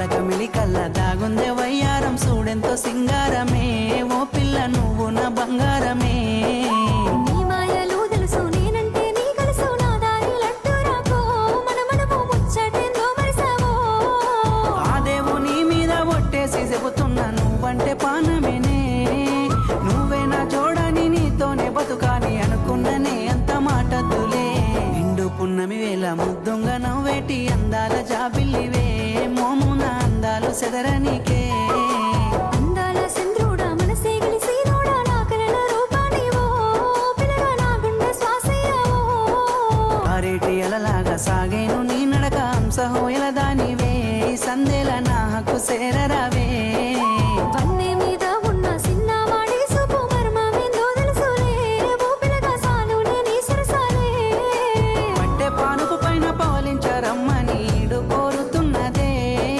కమిలి కల్ల దాగుందే వయ్యారం చూడెంతో సింగారమే ఓ పిల్ల నువ్వు నా బంగారమే నీ మాయలు తెలుసు నేనంటే నీ కలుసు నా దారిలంటూ రాకో మనమనము ముచ్చటేందో మరిసావో ఆ దేవుని మీద ఒట్టేసి చెబుతున్నా నువ్వంటే పానమేనే నువ్వే నా చూడని నీతోనే బతుకాని అనుకున్ననే అంత మాటద్దులే నిండు పున్నమి వేళ ముద్దుంగా నవ్వేటి అందాల జాబిల్లివే మోమున అందాలు సెదరనికే అందాల చంద్రుడా మనసే గెలిసి నోడా నా కలల రూపానివో పిల్లగా నా గుండె శ్వాసయ్యావో ఆరేటి అలలాగా సాగేను నీ నడక హంసహోయల దానివే సందేల నా హక్కు సేరరావే